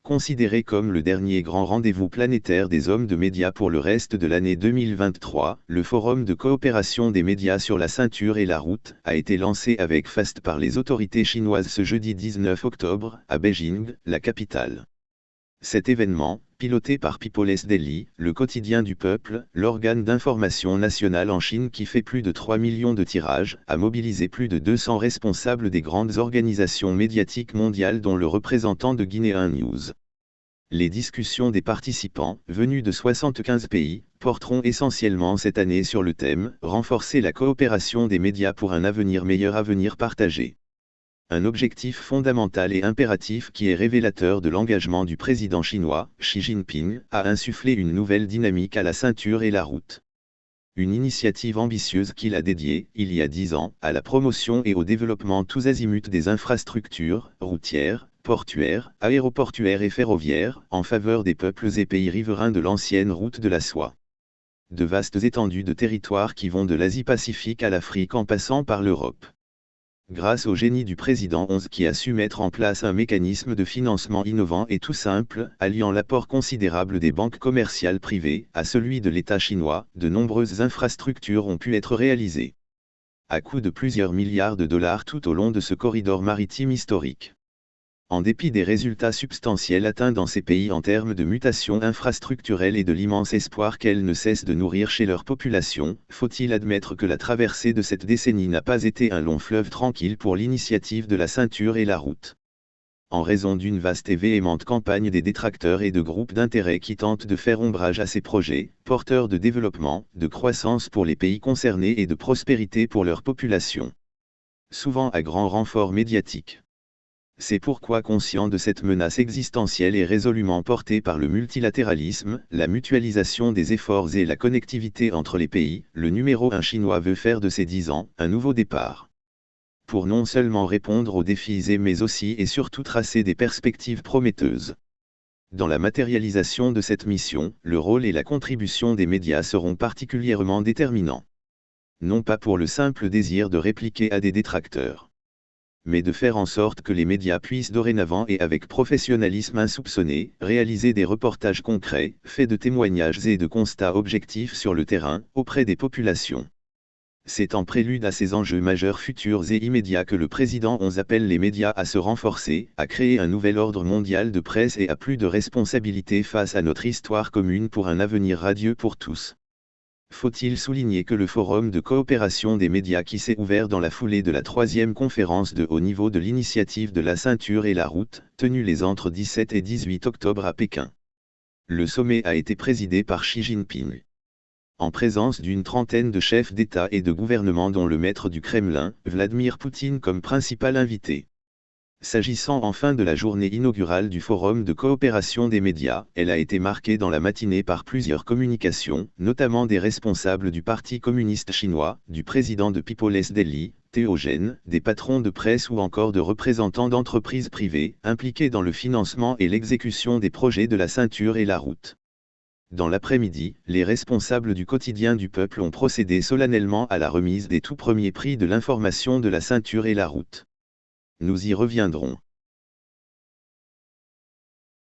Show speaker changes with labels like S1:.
S1: Considéré comme le dernier grand rendez-vous planétaire des hommes de médias pour le reste de l'année 2023, le Forum de coopération des médias sur la ceinture et la route a été lancé avec faste par les autorités chinoises ce jeudi 19 octobre, à Beijing, la capitale. Cet événement, piloté par People's Daily, le quotidien du peuple, l'organe d'information nationale en Chine qui fait plus de 3 millions de tirages, a mobilisé plus de 200 responsables des grandes organisations médiatiques mondiales dont le représentant de Guinéen News. Les discussions des participants, venus de 75 pays, porteront essentiellement cette année sur le thème « Renforcer la coopération des médias pour un meilleur avenir partagé ». Un objectif fondamental et impératif qui est révélateur de l'engagement du président chinois, Xi Jinping, à insuffler une nouvelle dynamique à la ceinture et la route. Une initiative ambitieuse qu'il a dédiée, il y a 10 ans, à la promotion et au développement tous azimuts des infrastructures, routières, portuaires, aéroportuaires et ferroviaires, en faveur des peuples et pays riverains de l'ancienne route de la soie. De vastes étendues de territoires qui vont de l'Asie-Pacifique à l'Afrique en passant par l'Europe. Grâce au génie du président 11 qui a su mettre en place un mécanisme de financement innovant et tout simple, alliant l'apport considérable des banques commerciales privées à celui de l'État chinois, de nombreuses infrastructures ont pu être réalisées. À coût de plusieurs milliards de dollars tout au long de ce corridor maritime historique. En dépit des résultats substantiels atteints dans ces pays en termes de mutation infrastructurelle et de l'immense espoir qu'elles ne cessent de nourrir chez leur population, faut-il admettre que la traversée de cette décennie n'a pas été un long fleuve tranquille pour l'initiative de la ceinture et la route. En raison d'une vaste et véhémente campagne des détracteurs et de groupes d'intérêt qui tentent de faire ombrage à ces projets, porteurs de développement, de croissance pour les pays concernés et de prospérité pour leur population. Souvent à grand renfort médiatique. C'est pourquoi conscient de cette menace existentielle et résolument portée par le multilatéralisme, la mutualisation des efforts et la connectivité entre les pays, le numéro 1 chinois veut faire de ces 10 ans, un nouveau départ. Pour non seulement répondre aux défis mais aussi et surtout tracer des perspectives prometteuses. Dans la matérialisation de cette mission, le rôle et la contribution des médias seront particulièrement déterminants. Non pas pour le simple désir de répliquer à des détracteurs, mais de faire en sorte que les médias puissent dorénavant et avec professionnalisme insoupçonné, réaliser des reportages concrets, faits de témoignages et de constats objectifs sur le terrain, auprès des populations. C'est en prélude à ces enjeux majeurs futurs et immédiats que le président 11 appelle les médias à se renforcer, à créer un nouvel ordre mondial de presse et à plus de responsabilités face à notre histoire commune pour un avenir radieux pour tous. Faut-il souligner que le Forum de coopération des médias qui s'est ouvert dans la foulée de la 3e conférence de haut niveau de l'initiative de la ceinture et la route, tenue les entre 17 et 18 octobre à Pékin. Le sommet a été présidé par Xi Jinping. En présence d'une trentaine de chefs d'État et de gouvernement dont le maître du Kremlin, Vladimir Poutine comme principal invité. S'agissant enfin de la journée inaugurale du Forum de coopération des médias, elle a été marquée dans la matinée par plusieurs communications, notamment des responsables du Parti communiste chinois, du président de People's Daily, Théogène, des patrons de presse ou encore de représentants d'entreprises privées, impliqués dans le financement et l'exécution des projets de la ceinture et la route. Dans l'après-midi, les responsables du quotidien du peuple ont procédé solennellement à la remise des tout premiers prix de l'information de la ceinture et la route. Nous y reviendrons.